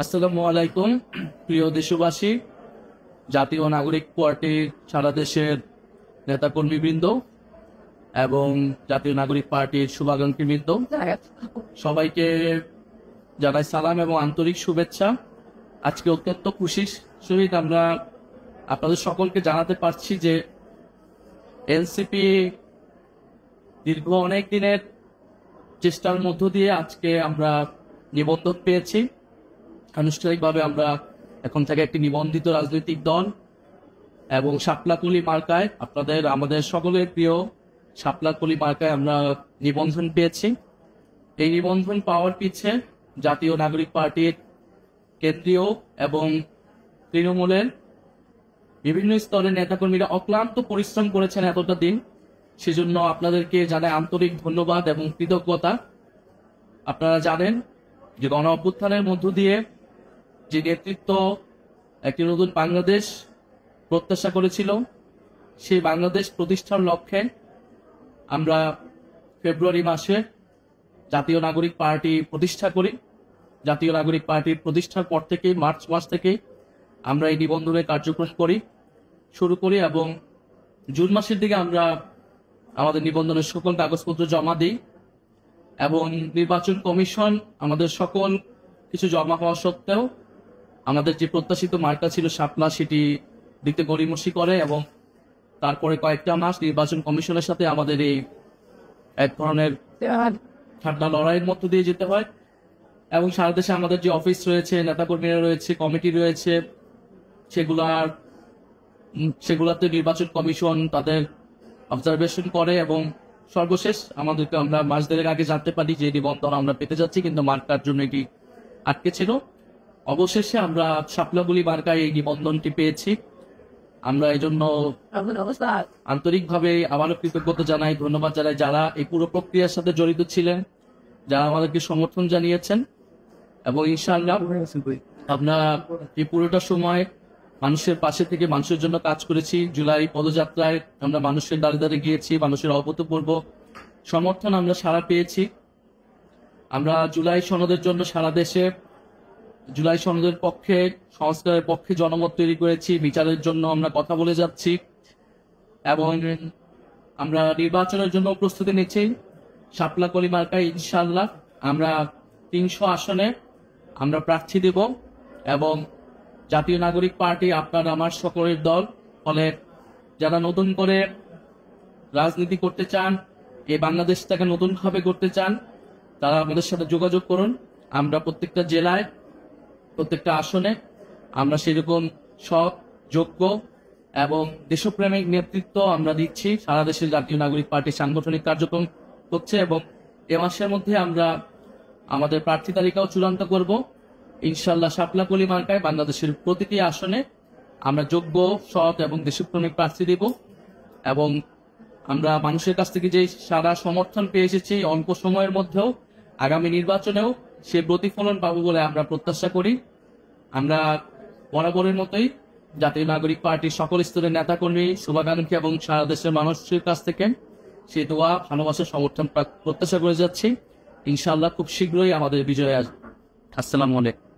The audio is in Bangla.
আসসালামু আলাইকুম। প্রিয় দেশবাসী, জাতীয় নাগরিক পার্টির সারা দেশের নেতাকর্মীবৃন্দ এবং জাতীয় নাগরিক পার্টির শুভাকাঙ্ক্ষীবৃন্দ, সবাইকে জানাই সালাম এবং আন্তরিক শুভেচ্ছা। আজকে অত্যন্ত খুশির সহিত আমরা আপনাদের সকলকে জানাতে পারছি যে এনসিপি দীর্ঘ অনেক দিনের চেষ্টার মধ্য দিয়ে আজকে আমরা নিবন্ধন পেয়েছি। আনুষ্ঠানিকভাবে আমরা এখন থেকে একটি নিবন্ধিত রাজনৈতিক দল এবং শাপলাকলি মার্কায়, আমাদের সকলের প্রিয় শাপলাকলি মার্কায় আমরা নিবন্ধন পেয়েছি। এই নিবন্ধন পাওয়ার পিছে জাতীয় নাগরিক পার্টির কেন্দ্রীয় এবং তৃণমূলের বিভিন্ন স্তরের নেতাকর্মীরা অক্লান্ত পরিশ্রম করেছেন এতটা দিন। সেজন্য আপনাদেরকে জানাই আন্তরিক ধন্যবাদ এবং কৃতজ্ঞতা। আপনারা জানেন যে গণ অভ্যুত্থানের মধ্য দিয়ে যে নেতৃত্ব একটি নতুন বাংলাদেশ প্রত্যাশা করেছিল, সেই বাংলাদেশ প্রতিষ্ঠার লক্ষ্যে আমরা ফেব্রুয়ারি মাসে জাতীয় নাগরিক পার্টি প্রতিষ্ঠা করি। জাতীয় নাগরিক পার্টির প্রতিষ্ঠার পর থেকেই মার্চ মাস থেকেই আমরা এই নিবন্ধনের কার্যক্রম শুরু করি এবং জুন মাসের দিকে আমরা আমাদের নিবন্ধনের সকল কাগজপত্র জমা দিই এবং নির্বাচন কমিশন আমাদের সকল কিছু জমা হওয়া সত্ত্বেও আমাদের যে প্রত্যাশিত মার্কা ছিল শাপলা, সেটি দিতে গড়িমসি করে এবং তারপরে কয়েকটা মাস নির্বাচন কমিশনের সাথে আমাদের এই এক ধরনের ঠান্ডা লড়াইয়ের মধ্য দিয়ে যেতে হয় এবং সারা দেশে আমাদের যে অফিস রয়েছে, নেতাকর্মীরা রয়েছে, কমিটি রয়েছে, সেগুলাতে নির্বাচন কমিশন তাদের অবজারভেশন করে এবং সর্বশেষ আমরা মাস দেড়েক আগে জানতে পারি যে নিবন্ধন আমরা পেতে যাচ্ছি, কিন্তু মার্কার জন্য এটি আটকে ছিল। অবশেষে আমরা শাপলাকলি মার্কায় এই নিবন্ধনটি পেয়েছি। আমরা এই জন্য আন্তরিকভাবে আবারও কৃতজ্ঞতা জানাই, ধন্যবাদ জানাই যারা এই পুরো প্রক্রিয়ার সাথে জড়িত ছিলেন, যারা আমাদেরকে সমর্থন জানিয়েছেন এবং ইনশাআল্লাহ আমরা এই পুরোটা সময় মানুষের পাশে থেকে মানুষের জন্য কাজ করেছি। জুলাই পদযাত্রায় আমরা মানুষের দ্বারে দ্বারে গিয়েছি, মানুষের অভূতপূর্ব সমর্থন আমরা সারা পেয়েছি। আমরা জুলাই সনদের জন্য সারা দেশে জুলাই সনদের পক্ষে, সংস্কারের পক্ষে জনমত তৈরি করেছি। বিচারের জন্য আমরা কথা বলে যাচ্ছি এবং আমরা নির্বাচনের জন্য প্রস্তুতি নিচ্ছি। শাপলাকলি মার্কায় ইনশাআল্লাহ আমরা 300 আসনে আমরা প্রার্থী দেব এবং জাতীয় নাগরিক পার্টি আপনার আমার সকলের দল। ফলে যারা নতুন করে রাজনীতি করতে চান, এই বাংলাদেশটাকে নতুনভাবে করতে চান, তারা আমাদের সাথে যোগাযোগ করুন। আমরা প্রত্যেকটা জেলায়, প্রত্যেকটা আসনে আমরা সেরকম সৎ, যোগ্য এবং দেশপ্রেমিক নেতৃত্ব আমরা দিচ্ছি। সারা দেশে জাতীয় নাগরিক পার্টি সাংগঠনিক কার্যক্রম হচ্ছে এবং এ মাসের মধ্যে আমরা আমাদের প্রার্থী তালিকাও চূড়ান্ত করব ইনশাআল্লাহ। শাপলাকলি মার্কায় বাংলাদেশের প্রতিটি আসনে আমরা যোগ্য, সৎ এবং দেশপ্রেমিক প্রার্থী দেব এবং আমরা মানুষের কাছ থেকে যে সারা সমর্থন পেয়ে এসেছি অল্প সময়ের মধ্যেও আগামী নির্বাচনেও সে প্রতিফলন পাবো বলে আমরা প্রত্যাশা করি। আমরা বরাবরের মতোই জাতীয় নাগরিক পার্টির সকল স্তরের নেতাকর্মী, শুভাকাঙ্ক্ষী এবং সারা দেশের মানুষের কাছ থেকে সে দোয়া, ভালোবাসা, সমর্থন প্রত্যাশা করে যাচ্ছি। ইনশাআল্লাহ খুব শীঘ্রই আমাদের বিজয় আসবে। আসসালামু আলাইকুম।